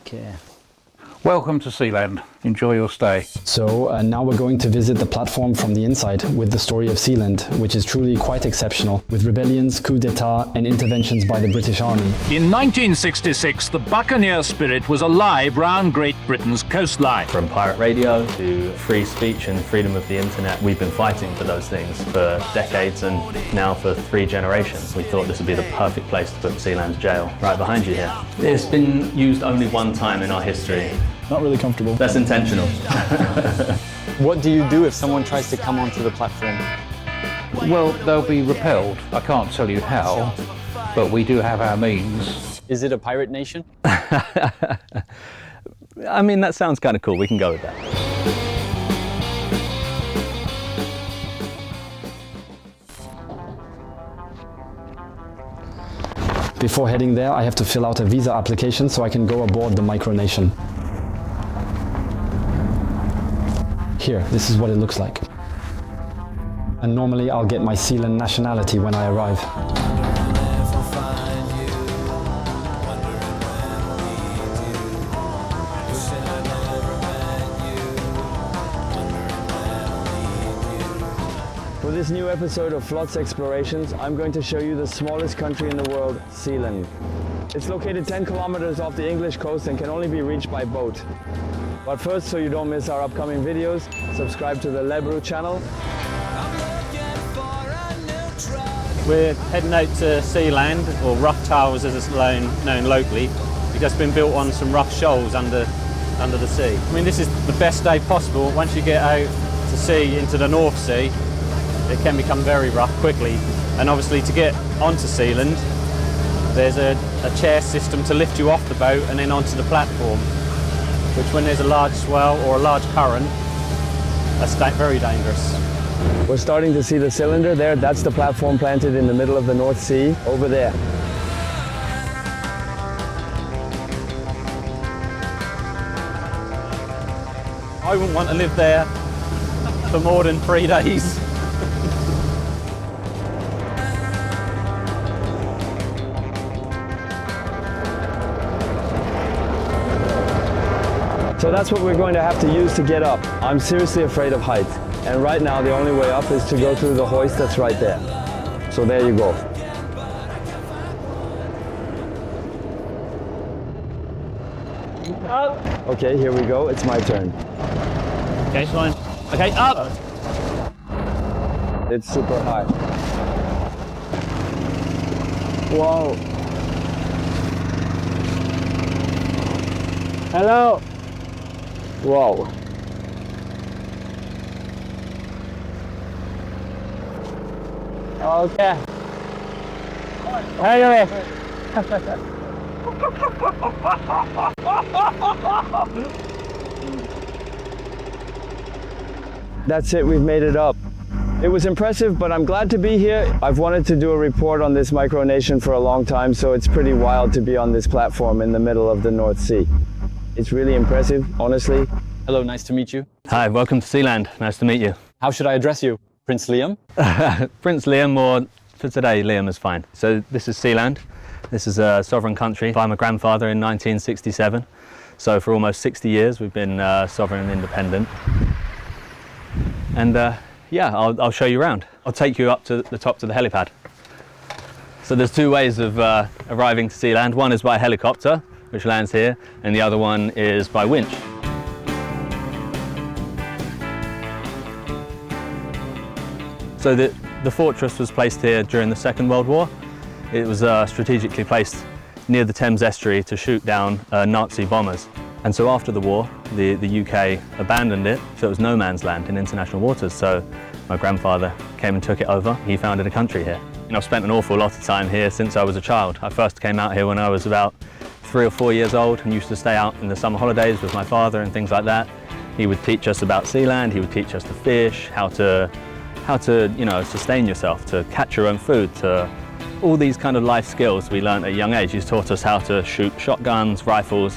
care. Welcome to Sealand. Enjoy your stay. So now we're going to visit the platform from the inside with the story of Sealand, which is truly quite exceptional, with rebellions, coup d'etat and interventions by the British Army. In 1966, the buccaneer spirit was alive round Great Britain's coastline. From pirate radio to free speech and freedom of the internet, we've been fighting for those things for decades and now for 3 generations. We thought this would be the perfect place to put Sealand's jail, right behind you here. It's been used only one time in our history. Not really comfortable. That's intentional. What do you do if someone tries to come onto the platform? Well, they'll be repelled. I can't tell you how, but we do have our means. Is it a pirate nation? I mean, that sounds kind of cool. We can go with that. Before heading there, I have to fill out a visa application so I can go aboard the micronation. Here, this is what it looks like. And normally I'll get my Sealand nationality when I arrive. For this new episode of Flot's Explorations, I'm going to show you the smallest country in the world, Sealand. It's located 10 kilometers off the English coast and can only be reached by boat. But first, so you don't miss our upcoming videos, subscribe to the Brut channel. We're heading out to Sealand, or Rough Towers as it's known locally, because it's been built on some rough shoals under the sea. I mean, this is the best day possible. Once you get out to sea into the North Sea, it can become very rough quickly. And obviously to get onto Sealand, there's a chair system to lift you off the boat and then onto the platform, which when there's a large swell or a large current, that's very dangerous. We're starting to see the cylinder there. That's the platform planted in the middle of the North Sea, over there. I wouldn't want to live there for more than 3 days. So that's what we're going to have to use to get up. I'm seriously afraid of heights. And right now the only way up is to go through the hoist that's right there. So there you go. Up. Okay, here we go. It's my turn. Okay, fine. Okay, up. It's super high. Whoa. Hello. Whoa. Okay. Anyway. That's it, we've made it up. It was impressive, but I'm glad to be here. I've wanted to do a report on this micronation for a long time, so it's pretty wild to be on this platform in the middle of the North Sea. It's really impressive, honestly. Hello, nice to meet you. Hi, welcome to Sealand. Nice to meet you. How should I address you? Prince Liam? Prince Liam, or for today, Liam is fine. So this is Sealand. This is a sovereign country by my grandfather in 1967. So for almost 60 years, we've been sovereign and independent. And yeah, I'll show you around. I'll take you up to the top to the helipad. So there's 2 ways of arriving to Sealand. One is by helicopter, which lands here, and the other one is by winch. So the fortress was placed here during the Second World War. It was strategically placed near the Thames estuary to shoot down Nazi bombers. And so after the war, the UK abandoned it, so it was no man's land in international waters. So my grandfather came and took it over. He founded a country here. And I've spent an awful lot of time here since I was a child. I first came out here when I was about 3 or 4 years old and used to stay out in the summer holidays with my father and things like that. He would teach us about Sealand, he would teach us to fish, how to sustain yourself, to catch your own food, to all these kind of life skills we learned at a young age. He's taught us how to shoot shotguns, rifles,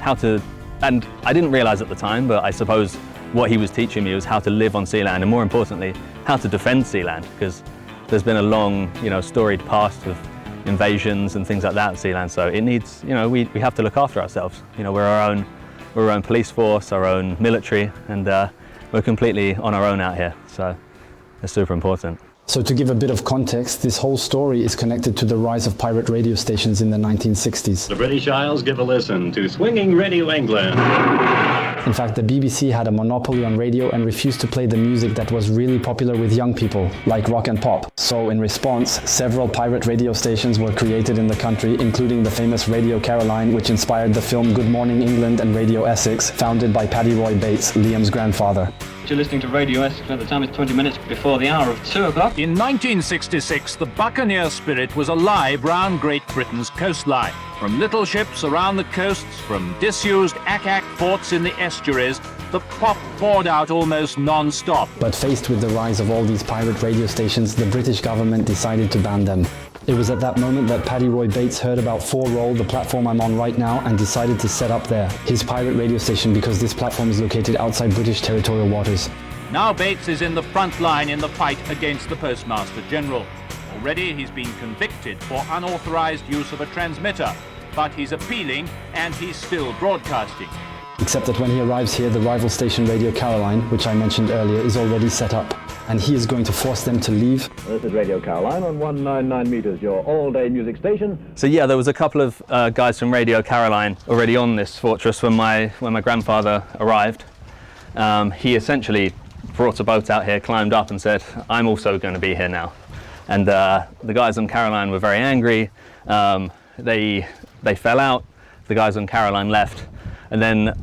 and I didn't realize at the time, but I suppose what he was teaching me was how to live on Sealand, and more importantly, how to defend Sealand, because there's been a long, storied past of invasions and things like that at Sealand. So it needs, we have to look after ourselves. We're our own our own police force, our own military, and we're completely on our own out here, so it's super important. So to give a bit of context, this whole story is connected to the rise of pirate radio stations in the 1960s. The British Isles give a listen to Swinging Radio England. In fact, the BBC had a monopoly on radio and refused to play the music that was really popular with young people, like rock and pop. So in response, several pirate radio stations were created in the country, including the famous Radio Caroline, which inspired the film Good Morning England, and Radio Essex, founded by Paddy Roy Bates, Liam's grandfather. You're listening to Radio Essex at the time. It's 20 minutes before the hour of 2 o'clock. In 1966, the buccaneer spirit was alive round Great Britain's coastline. From little ships around the coasts, from disused ack-ack forts in the estuaries, the pop poured out almost non-stop. But faced with the rise of all these pirate radio stations, the British government decided to ban them. It was at that moment that Paddy Roy Bates heard about 4Roll, the platform I'm on right now, and decided to set up there, his pirate radio station, because this platform is located outside British territorial waters. Now Bates is in the front line in the fight against the Postmaster General. Already he's been convicted for unauthorized use of a transmitter, but he's appealing and he's still broadcasting. Except that when he arrives here, the rival station Radio Caroline, which I mentioned earlier, is already set up, and he is going to force them to leave. This is Radio Caroline on 199 meters, your all-day music station. So yeah, there was a couple of guys from Radio Caroline already on this fortress when my grandfather arrived. He essentially brought a boat out here, climbed up and said, I'm also going to be here now. And the guys on Caroline were very angry. They fell out, the guys on Caroline left, and then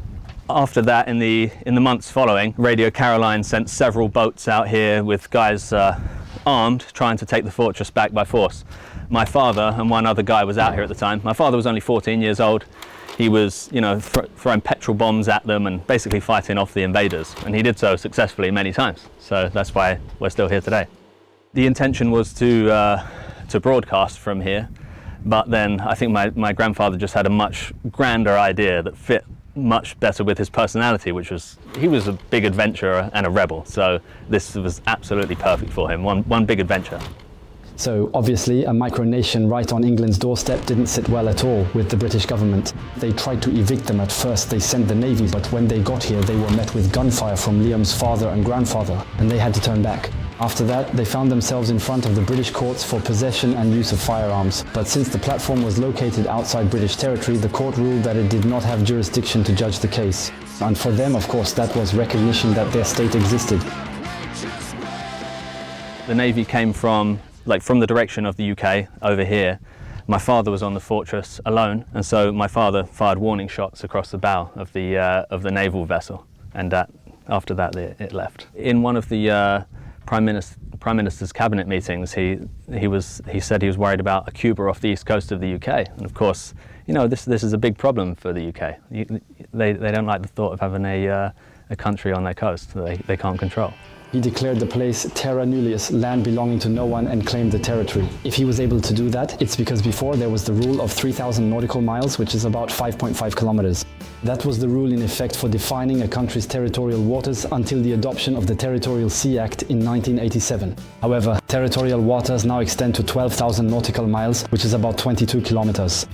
after that, in the months following, Radio Caroline sent several boats out here with guys armed, trying to take the fortress back by force. My father and one other guy was out here at the time. My father was only 14 years old. He was, throwing petrol bombs at them and basically fighting off the invaders. And he did so successfully many times. So that's why we're still here today. The intention was to broadcast from here, but then I think my grandfather just had a much grander idea that fit much better with his personality, which was, he was a big adventurer and a rebel, so this was absolutely perfect for him, one big adventure. So obviously a micronation right on England's doorstep didn't sit well at all with the British government. They tried to evict them at first. They sent the navy, but when they got here they were met with gunfire from Liam's father and grandfather, and they had to turn back. After that, they found themselves in front of the British courts for possession and use of firearms. But since the platform was located outside British territory, the court ruled that it did not have jurisdiction to judge the case. And for them, of course, that was recognition that their state existed. The navy came from the direction of the UK over here. My father was on the fortress alone, and so my father fired warning shots across the bow of the naval vessel, and after that it left. In one of the Prime Minister's cabinet meetings, he said he was worried about a Cuba off the east coast of the UK, and of course, this is a big problem for the UK. They don't like the thought of having a country on their coast that they can't control. He declared the place terra nullius, land belonging to no one, and claimed the territory. If he was able to do that, it's because before there was the rule of 3,000 nautical miles, which is about 5.5 kilometers. That was the rule in effect for defining a country's territorial waters until the adoption of the Territorial Sea Act in 1987. However, territorial waters now extend to 12,000 nautical miles, which is about 22 kilometers.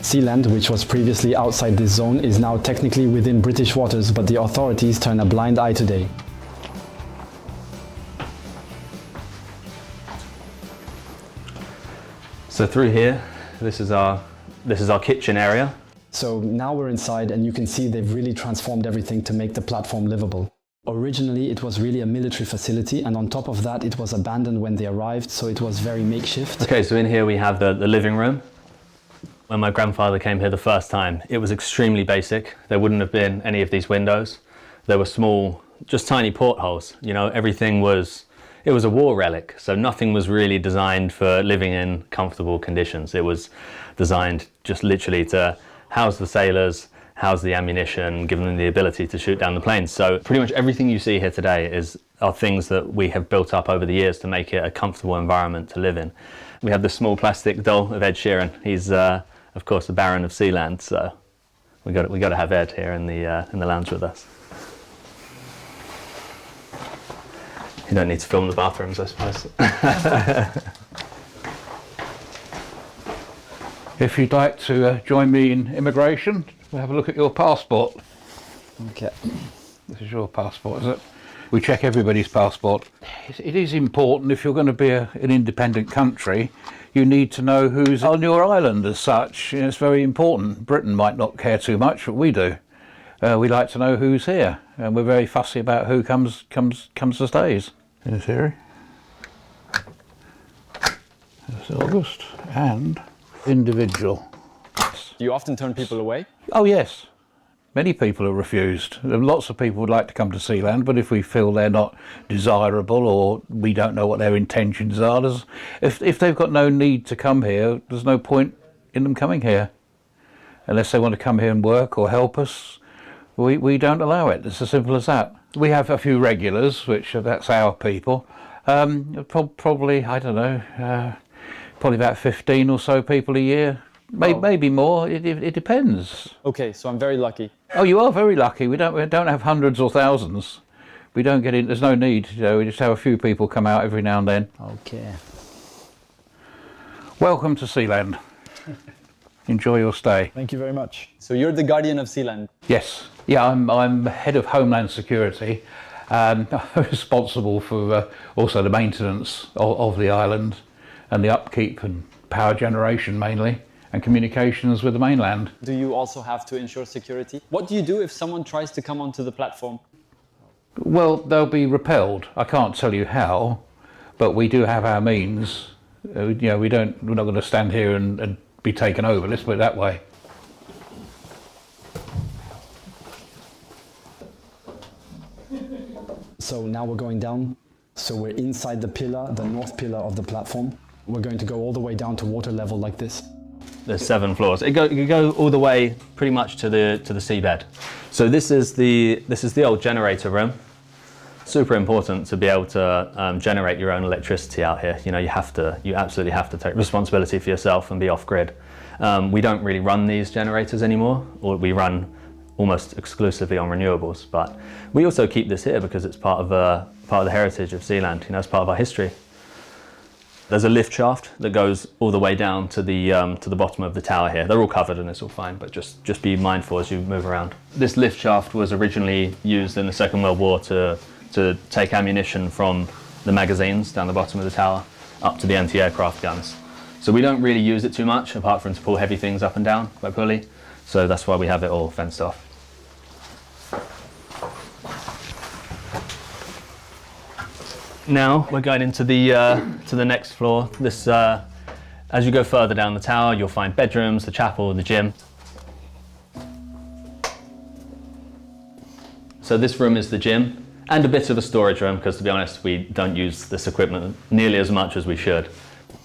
Sealand, which was previously outside this zone, is now technically within British waters, but the authorities turn a blind eye today. So through here, this is our kitchen area. So now we're inside, and you can see they've really transformed everything to make the platform livable. Originally it was really a military facility, and on top of that it was abandoned when they arrived, so it was very makeshift. Okay, so in here we have the living room. When my grandfather came here the first time, it was extremely basic. There wouldn't have been any of these windows. There were small, just tiny portholes. Everything was a war relic, so nothing was really designed for living in comfortable conditions. It was designed just literally to house the sailors, house the ammunition, give them the ability to shoot down the planes. So pretty much everything you see here today are things that we have built up over the years to make it a comfortable environment to live in. We have this small plastic doll of Ed Sheeran. He's, of course, the Baron of Sealand, so we got to have Ed here in the lounge with us. You don't need to film the bathrooms, I suppose. If you'd like to join me in immigration, we'll have a look at your passport. Okay. This is your passport, is it? We check everybody's passport. It is important, if you're going to be an independent country, you need to know who's on your island as such. You know, it's very important. Britain might not care too much, but we do. We like to know who's here, and we're very fussy about who comes and stays. In theory. It's August and individual. Do you often turn people away? Oh yes. Many people are refused. Lots of people would like to come to Sealand, but if we feel they're not desirable or we don't know what their intentions are, if they've got no need to come here, there's no point in them coming here. Unless they want to come here and work or help us, we don't allow it. It's as simple as that. We have a few regulars, that's our people. Probably, I don't know, probably about 15 or so people a year. Maybe more. It depends. Okay, so I'm very lucky. Oh, you are very lucky. We don't have hundreds or thousands. We don't get in. There's no need. You know, we just have a few people come out every now and then. Okay. Welcome to Sealand. Enjoy your stay. Thank you very much. So you're the guardian of Sealand? Yes. Yeah, I'm head of Homeland Security. I'm responsible for also the maintenance of the island and the upkeep and power generation mainly, and communications with the mainland. Do you also have to ensure security? What do you do if someone tries to come onto the platform? Well, they'll be repelled. I can't tell you how, but we do have our means. You know, we're not going to stand here and be taken over, let's put it that way. So now we're going down. So we're inside the pillar, the north pillar of the platform. We're going to go all the way down to water level like this. There's 7 floors. You go all the way pretty much to the seabed. So this is the old generator room. Super important to be able to generate your own electricity out here. You know, you absolutely have to take responsibility for yourself and be off grid. We don't really run these generators anymore, or we run almost exclusively on renewables. But we also keep this here because it's part of the heritage of Sealand. You know, it's part of our history. There's a lift shaft that goes all the way down to the bottom of the tower here. They're all covered and it's all fine, but just be mindful as you move around. This lift shaft was originally used in the Second World War to take ammunition from the magazines down the bottom of the tower up to the anti-aircraft guns. So we don't really use it too much, apart from to pull heavy things up and down by pulley. So that's why we have it all fenced off. Now we're going into the next floor. This, as you go further down the tower, you'll find bedrooms, the chapel, the gym. So this room is the gym and a bit of a storage room because, to be honest, we don't use this equipment nearly as much as we should.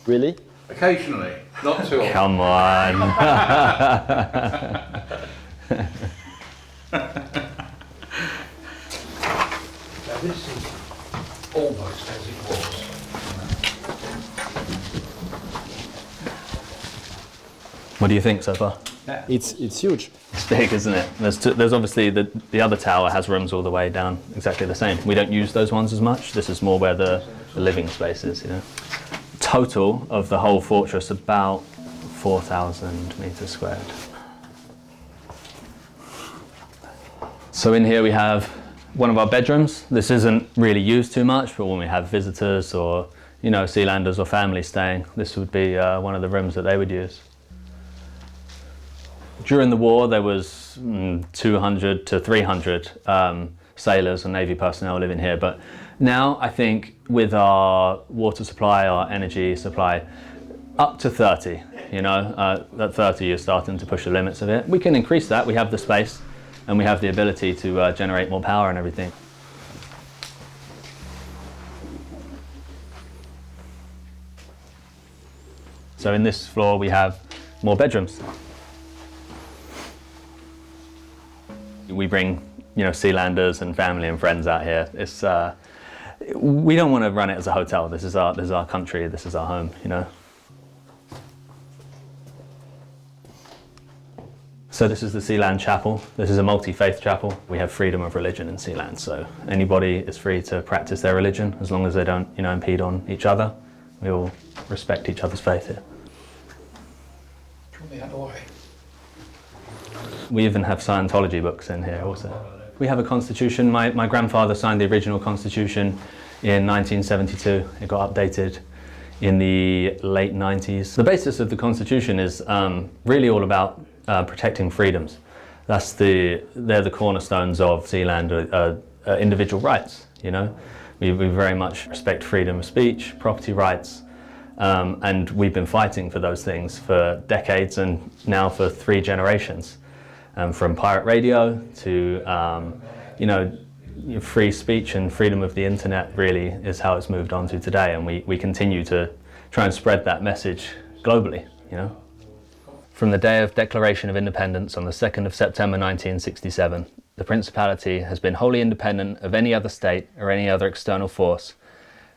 Really? Occasionally, not too often. Come on. This is almost as it was. What do you think so far? It's huge. It's big, isn't it? There's obviously the other tower has rooms all the way down exactly the same. We don't use those ones as much. This is more where the living space is, you know. Total of the whole fortress about 4,000 meters squared. So in here we have one of our bedrooms. This isn't really used too much, but when we have visitors or, you know, Sealanders or family staying, this would be one of the rooms that they would use. During the war, there was 200 to 300 sailors and Navy personnel living here, but now I think with our water supply, our energy supply, up to 30, you know, at 30 you're starting to push the limits of it. We can increase that, we have the space and we have the ability to generate more power and everything. So in this floor we have more bedrooms. We bring, you know, Sealanders and family and friends out here. It's we don't want to run it as a hotel. This is our country. This is our home, you know. So this is the Sealand Chapel. This is a multi-faith chapel. We have freedom of religion in Sealand, so anybody is free to practice their religion as long as they don't, you know, impede on each other. We all respect each other's faith here. We even have Scientology books in here also. We have a constitution. My grandfather signed the original constitution in 1972. It got updated in the late 90s. The basis of the constitution is really all about protecting freedoms. They're the cornerstones of Sealand, individual rights, you know. We very much respect freedom of speech, property rights, and we've been fighting for those things for decades and now for 3 generations. From pirate radio to, you know, free speech and freedom of the internet really is how it's moved on to today, and we continue to try and spread that message globally, you know. From the day of Declaration of Independence on the 2nd of September 1967, the Principality has been wholly independent of any other state or any other external force,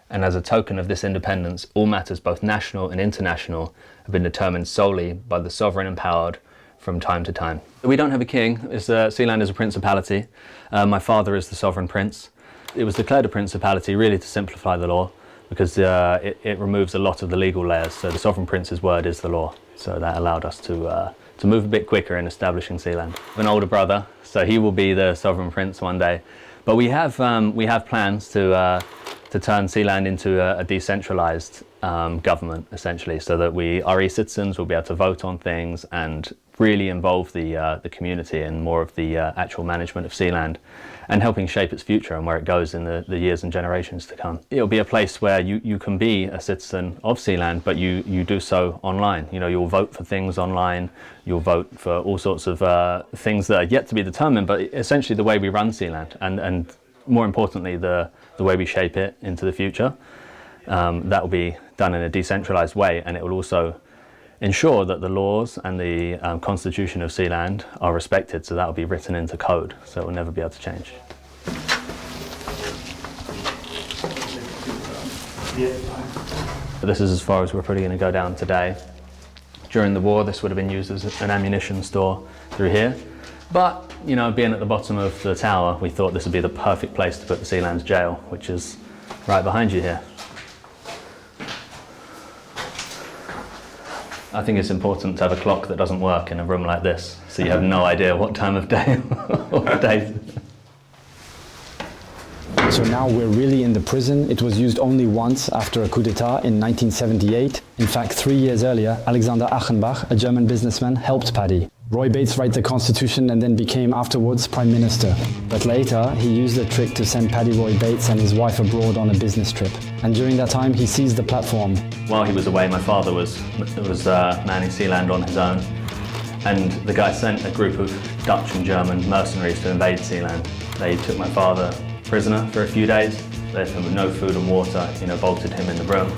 and as a token of this independence, all matters both national and international have been determined solely by the sovereign empowered from time to time. We don't have a king. Sealand is a principality. My father is the sovereign prince. It was declared a principality really to simplify the law, because it removes a lot of the legal layers. So the sovereign prince's word is the law. So that allowed us to move a bit quicker in establishing Sealand. I have an older brother, so he will be the sovereign prince one day. But we have plans to turn Sealand into a decentralized government, essentially, so that our e-citizens will be able to vote on things and really involve the community in more of the actual management of Sealand and helping shape its future and where it goes in the years and generations to come. It'll be a place where you can be a citizen of Sealand, but you do so online. You know, you'll vote for things online, you'll vote for all sorts of things that are yet to be determined, but essentially the way we run Sealand and more importantly the way we shape it into the future. That will be done in a decentralized way, and it will also ensure that the laws and the constitution of Sealand are respected, so that will be written into code, so it will never be able to change. This is as far as we're probably going to go down today. During the war, this would have been used as an ammunition store through here, but you know, being at the bottom of the tower, we thought this would be the perfect place to put the Sealand jail, which is right behind you here. I think it's important to have a clock that doesn't work in a room like this, so you have no idea what time of day or day. So now we're really in the prison. It was used only once after a coup d'etat in 1978. In fact, 3 years earlier, Alexander Achenbach, a German businessman, helped Paddy. Roy Bates wrote the constitution and then became afterwards prime minister. But later, he used the trick to send Paddy Roy Bates and his wife abroad on a business trip. And during that time, he seized the platform. While he was away, my father was manning Sealand on his own. And the guy sent a group of Dutch and German mercenaries to invade Sealand. They took my father prisoner for a few days. They left him with no food and water, you know, bolted him in the room.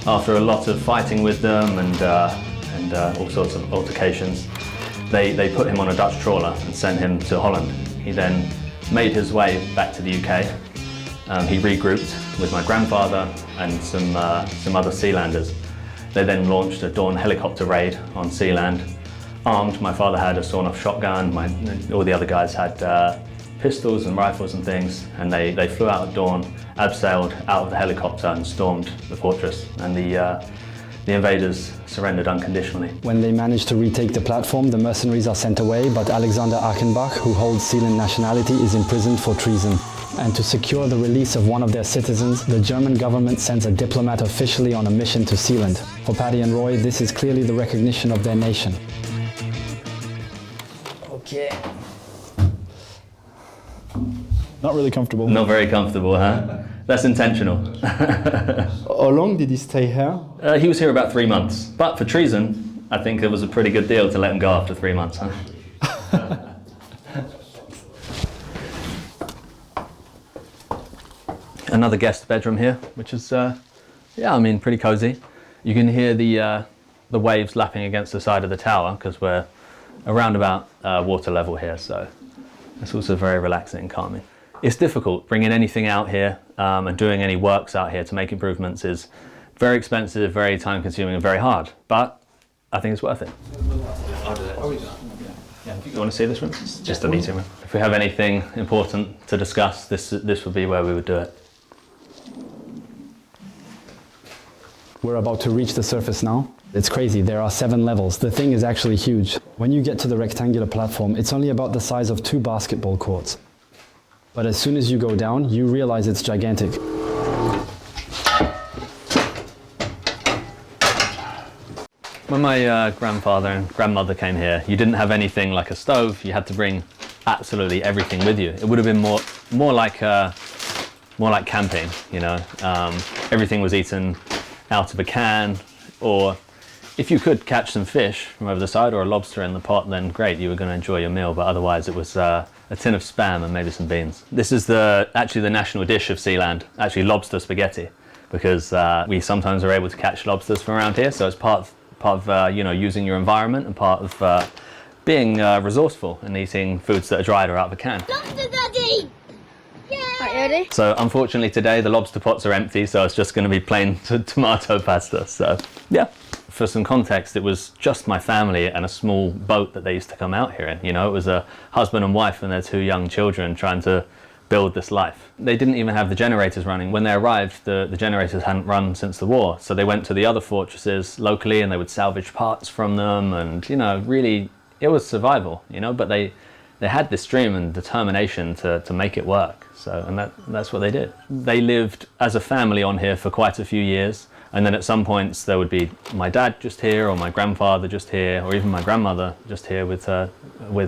After a lot of fighting with them and all sorts of altercations, they put him on a Dutch trawler and sent him to Holland. He then made his way back to the UK. He regrouped with my grandfather and some other Sealanders. They then launched a dawn helicopter raid on Sealand. Armed, my father had a sawn-off shotgun, all the other guys had pistols and rifles and things, and they flew out at dawn, abseiled out of the helicopter and stormed the fortress, and the invaders surrendered unconditionally. When they managed to retake the platform, the mercenaries are sent away, but Alexander Achenbach, who holds Sealand nationality, is imprisoned for treason. And to secure the release of one of their citizens, the German government sends a diplomat officially on a mission to Sealand. For Paddy and Roy, this is clearly the recognition of their nation. Okay. Not really comfortable. Not very comfortable, huh? That's intentional. How long did he stay here? He was here about 3 months, but for treason, I think it was a pretty good deal to let him go after 3 months, huh? Another guest bedroom here, which is, yeah, I mean, pretty cozy. You can hear the waves lapping against the side of the tower because we're around about water level here, so it's also very relaxing and calming. It's difficult bringing anything out here and doing any works out here to make improvements is very expensive, very time consuming and very hard, but I think it's worth it. You want to see this room? It's just a meeting room. If we have anything important to discuss, this would be where we would do it. We're about to reach the surface now. It's crazy, there are 7 levels. The thing is actually huge. When you get to the rectangular platform, it's only about the size of 2 basketball courts. But as soon as you go down, you realize it's gigantic. When my grandfather and grandmother came here, you didn't have anything like a stove. You had to bring absolutely everything with you. It would have been more like camping, you know. Everything was eaten out of a can, or if you could catch some fish from over the side or a lobster in the pot, then great, you were going to enjoy your meal. But otherwise, it was a tin of spam and maybe some beans. This is actually the national dish of Sealand, actually lobster spaghetti, because we sometimes are able to catch lobsters from around here. So it's part of you know, using your environment, and part of being resourceful and eating foods that are dried or out of a can. Lobster Daddy! Yeah! Right, ready? So unfortunately today the lobster pots are empty, so it's just going to be plain tomato pasta. So yeah. For some context, it was just my family and a small boat that they used to come out here in. You know, it was a husband and wife and their 2 young children trying to build this life. They didn't even have the generators running. When they arrived, the generators hadn't run since the war. So they went to the other fortresses locally and they would salvage parts from them, and, you know, really, it was survival, you know, but they had this dream and determination to make it work. So, and that's what they did. They lived as a family on here for quite a few years. And then at some points there would be my dad just here, or my grandfather just here, or even my grandmother just here with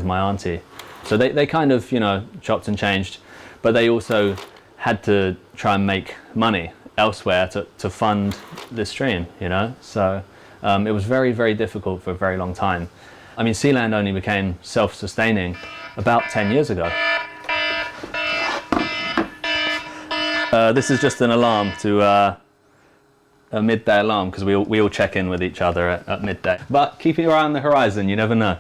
my auntie. So they kind of, you know, chopped and changed, but they also had to try and make money elsewhere to fund this dream, you know. So it was very, very difficult for a very long time. I mean, Sealand only became self-sustaining about 10 years ago. This is just an alarm to a midday alarm, because we all check in with each other at midday. But keep your eye on the horizon, you never know.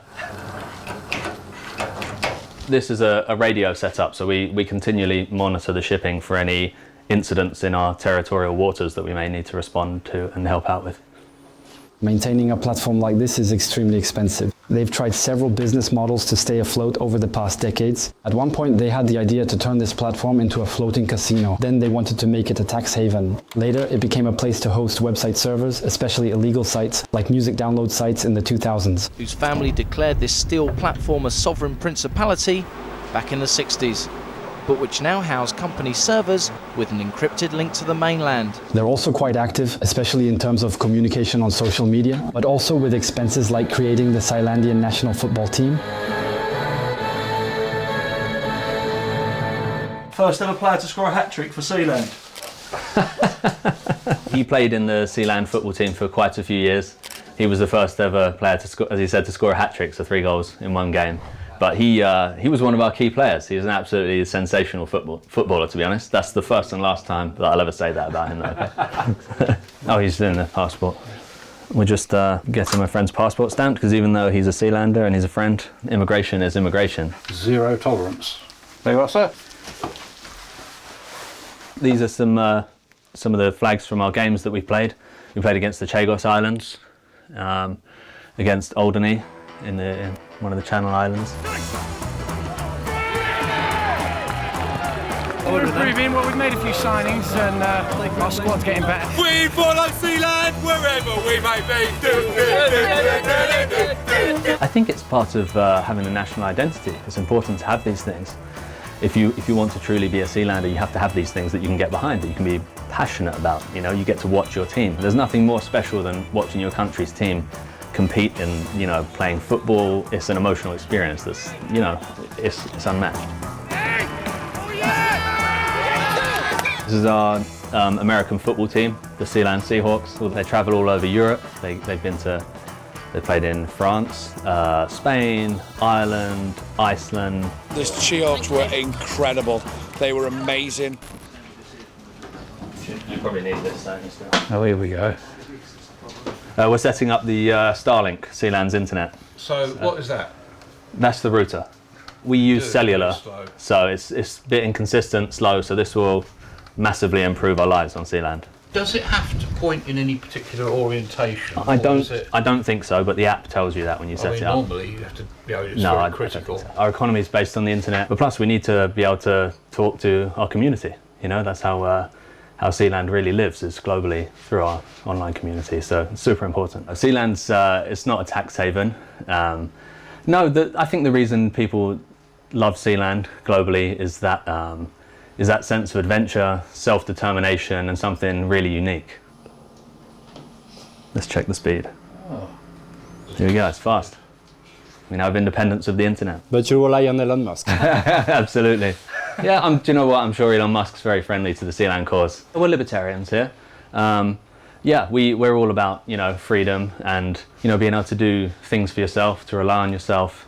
This is a radio setup, so we continually monitor the shipping for any incidents in our territorial waters that we may need to respond to and help out with. Maintaining a platform like this is extremely expensive. They've tried several business models to stay afloat over the past decades. At one point, they had the idea to turn this platform into a floating casino. Then they wanted to make it a tax haven. Later, it became a place to host website servers, especially illegal sites, like music download sites in the 2000s. Whose family declared this steel platform a sovereign principality back in the 60s. But which now house company servers with an encrypted link to the mainland. They're also quite active, especially in terms of communication on social media, but also with expenses like creating the Sealandian national football team. First ever player to score a hat-trick for Sealand. He played in the Sealand football team for quite a few years. He was the first ever player to score, as he said, to score a hat-trick, so 3 goals in 1 game. But he was one of our key players. He was an absolutely sensational footballer, to be honest. That's the first and last time that I'll ever say that about him, though. Okay? Oh, he's doing the passport. We're just getting my friend's passport stamped, because even though he's a Sealander and he's a friend, immigration is immigration. Zero tolerance. Very well, sir. These are some of the flags from our games that we've played. We played against the Chagos Islands, against Alderney in one of the Channel Islands. We're improving. Well, we've made a few signings and our squad's getting better. We follow Sealand wherever we may be. I think it's part of having a national identity. It's important to have these things. If you want to truly be a Sealander, you have to have these things that you can get behind, that you can be passionate about. You know, you get to watch your team. There's nothing more special than watching your country's team compete in, you know, playing football. It's an emotional experience that's, you know, it's unmatched. This is our American football team, the Sealand Seahawks. They travel all over Europe. They played in France, Spain, Ireland, Iceland. The Seahawks were incredible. They were amazing. You probably need this, don't you, still? Oh, here we go. We're setting up the Starlink, Sealand's internet. So what is that? That's the router. We use cellular, so it's a bit inconsistent, slow, so this will massively improve our lives on Sealand. Does it have to point in any particular orientation? I don't think so, but the app tells you that when you set it up. Normally you have to be able to, it's very critical. So. Our economy is based on the internet, but plus we need to be able to talk to our community. You know, that's how Sealand really lives, is globally through our online community, so it's super important. Sealand's it's not a tax haven. No, I think the reason people love Sealand globally is that sense of adventure, self-determination, and something really unique. Let's check the speed. Oh. Here we go, it's fast. We now have independence of the internet. But you rely on Elon Musk. Absolutely. Yeah, do you know what? I'm sure Elon Musk's very friendly to the Sealand cause. We're libertarians here. Yeah, we're all about, freedom and, being able to do things for yourself, to rely on yourself,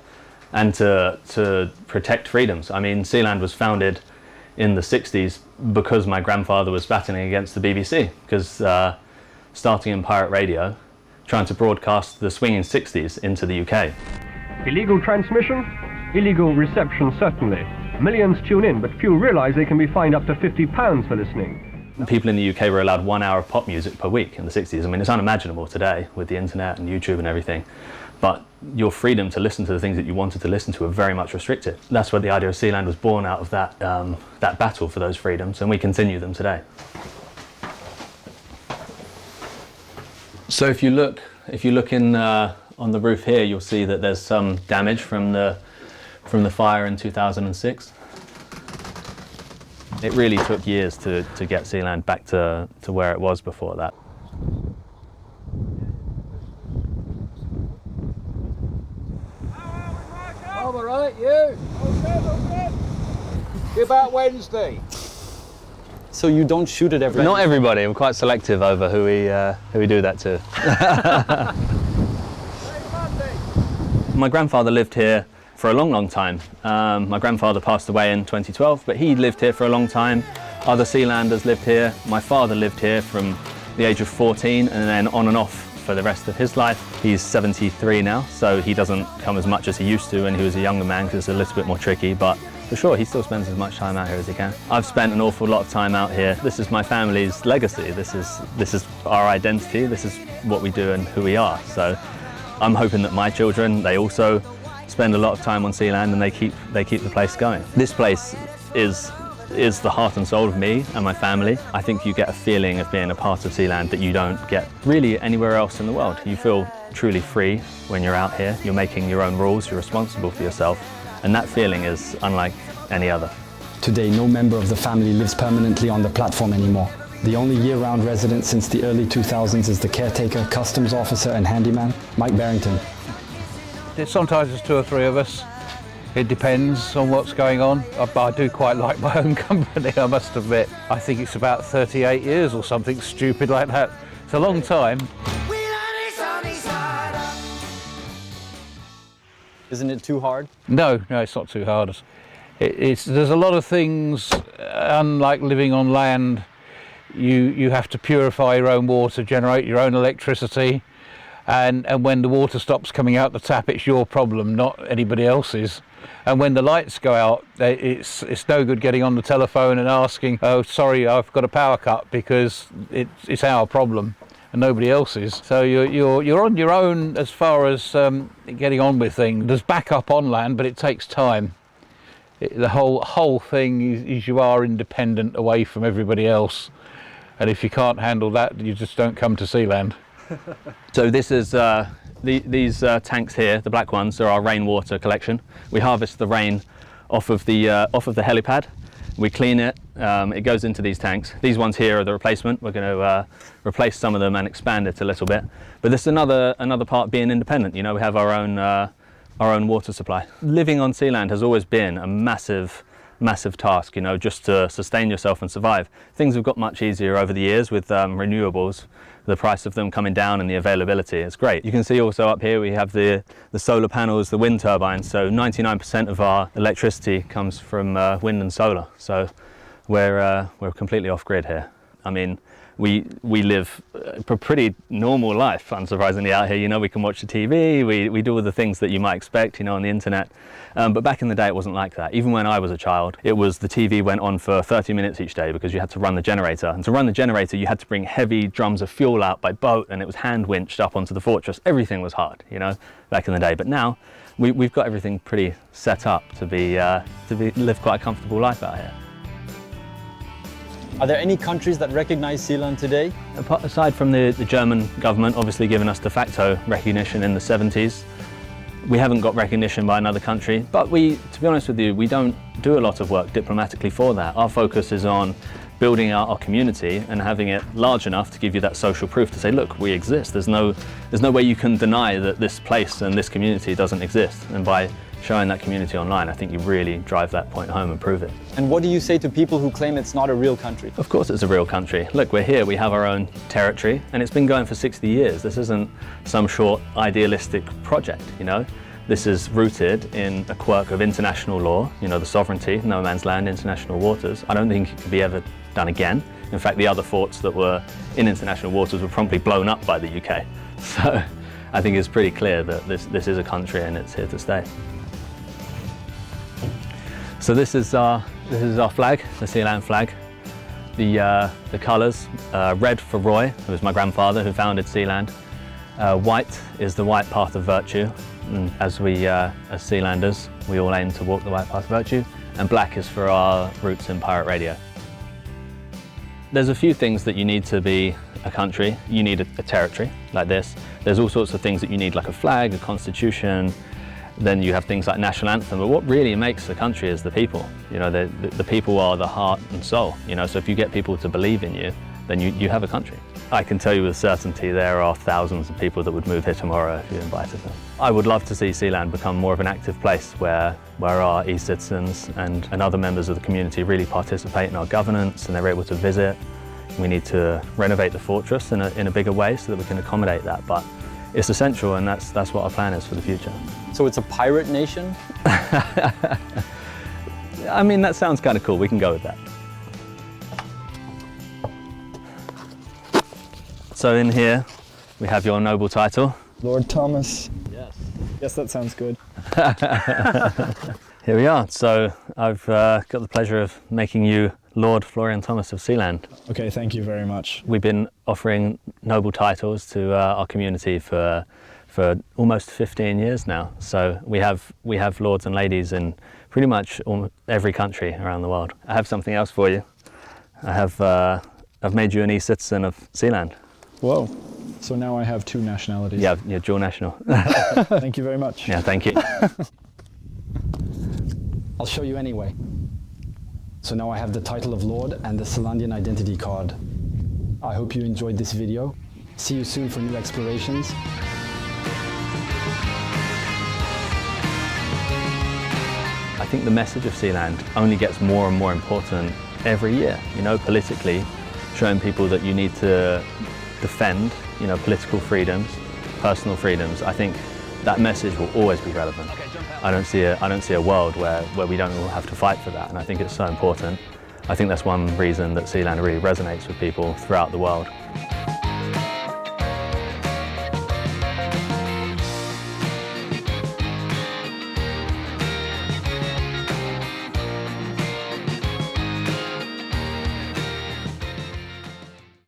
and to protect freedoms. I mean, Sealand was founded in the 60s because my grandfather was battling against the BBC, because starting in pirate radio, trying to broadcast the swinging 60s into the UK. Illegal transmission, illegal reception certainly. Millions tune in, but few realise they can be fined up to £50 for listening. People in the UK were allowed 1 hour of pop music per week in the 60s. I mean, it's unimaginable today with the internet and YouTube and everything. But your freedom to listen to the things that you wanted to listen to are very much restricted. That's where the idea of Sealand was born out of that, that battle for those freedoms, and we continue them today. So if you look in on the roof here, you'll see that there's some damage from the fire in 2006. It really took years to get Sealand back to where it was before that. I'm all right, you? Okay. What about Wednesday? So you don't shoot at everybody? Not everybody. We're quite selective over who we do that to. My grandfather lived here for a long time. My grandfather passed away in 2012, but he lived here for a long time. Other Sealanders lived here. My father lived here from the age of 14 and then on and off for the rest of his life. He's 73 now, so he doesn't come as much as he used to when he was a younger man, because it's a little bit more tricky, but for sure he still spends as much time out here as he can. I've spent an awful lot of time out here. This is my family's legacy. This is our identity. This is what we do and who we are. So I'm hoping that my children, they also spend a lot of time on Sealand and they keep the place going. This place is the heart and soul of me and my family. I think you get a feeling of being a part of Sealand that you don't get really anywhere else in the world. You feel truly free when you're out here. You're making your own rules, you're responsible for yourself, and that feeling is unlike any other. Today, no member of the family lives permanently on the platform anymore. The only year-round resident since the early 2000s is the caretaker, customs officer and handyman, Mike Barrington. Sometimes there's 2 or 3 of us. It depends on what's going on. I do quite like my own company, I must admit. I think it's about 38 years or something stupid like that. It's a long time. Isn't it too hard? No, it's not too hard. There's a lot of things, unlike living on land, you have to purify your own water, generate your own electricity, and when the water stops coming out the tap, it's your problem, not anybody else's. And when the lights go out, it's no good getting on the telephone and asking, oh, sorry, I've got a power cut, because it's our problem and nobody else's. So you're on your own as far as getting on with things. There's backup on land, but it takes time. The whole thing is you are independent away from everybody else, and if you can't handle that, you just don't come to Sealand. So this is these tanks here, the black ones, are our rainwater collection. We harvest the rain off of the helipad. We clean it. It goes into these tanks. These ones here are the replacement. We're going to replace some of them and expand it a little bit. But this is another part being independent. You know, we have our own water supply. Living on Sealand has always been a massive task, you know, just to sustain yourself and survive. Things have got much easier over the years with renewables, the price of them coming down and the availability. It's great. You can see also up here we have the solar panels, the wind turbines, so 99% of our electricity comes from wind and solar. So we're completely off grid here. I mean, we live a pretty normal life, unsurprisingly, out here. You know, we can watch the TV, we do all the things that you might expect, you know, on the internet. But back in the day, it wasn't like that. Even when I was a child, the TV went on for 30 minutes each day because you had to run the generator. And to run the generator, you had to bring heavy drums of fuel out by boat, and it was hand winched up onto the fortress. Everything was hard, you know, back in the day. But now, we've got everything pretty set up to live quite a comfortable life out here. Are there any countries that recognize Sealand today? Aside from the German government obviously giving us de facto recognition in the 70s, We haven't got recognition by another country, but to be honest with you, we don't do a lot of work diplomatically for that. Our focus is on building out our community and having it large enough to give you that social proof to say, look, we exist. There's no way you can deny that this place and this community doesn't exist. And by showing that community online, I think you really drive that point home and prove it. And what do you say to people who claim it's not a real country? Of course it's a real country. Look, we're here, we have our own territory, and it's been going for 60 years. This isn't some short idealistic project, you know. This is rooted in a quirk of international law, you know, the sovereignty, no man's land, international waters. I don't think it could be ever done again. In fact, the other forts that were in international waters were promptly blown up by the UK. So I think it's pretty clear that this is a country and it's here to stay. So this is our flag, the Sealand flag. The colours, red for Roy, who was my grandfather who founded Sealand. White is the white path of virtue. And as Sealanders, we all aim to walk the white path of virtue. And black is for our roots in pirate radio. There's a few things that you need to be a country. You need a territory like this. There's all sorts of things that you need, like a flag, a constitution. Then you have things like national anthem, but what really makes a country is the people. You know, the people are the heart and soul, you know, so if you get people to believe in you, then you have a country. I can tell you with certainty there are thousands of people that would move here tomorrow if you invited them. I would love to see Sealand become more of an active place where our e-citizens and other members of the community really participate in our governance and they're able to visit. We need to renovate the fortress in a bigger way so that we can accommodate that, but it's essential and that's what our plan is for the future. So it's a pirate nation? I mean, that sounds kind of cool. We can go with that. So in here, we have your noble title. Lord Thomas. Yes. Yes, that sounds good. Here we are. So I've got the pleasure of making you Lord Florian Thomas of Sealand. Okay, thank you very much. We've been offering noble titles to our community for almost 15 years now. So we have lords and ladies in pretty much every country around the world. I have something else for you. I've made you an e-citizen of Sealand. Whoa. So now I have two nationalities. Yeah, you're dual national. Thank you very much. Yeah, thank you. I'll show you anyway. So now I have the title of Lord and the Sealandian identity card. I hope you enjoyed this video. See you soon for new explorations. I think the message of Sealand only gets more and more important every year. You know, politically, showing people that you need to defend, you know, political freedoms, personal freedoms. I think that message will always be relevant. I don't see a world where we don't all have to fight for that, and I think it's so important. I think that's one reason that Sealand really resonates with people throughout the world.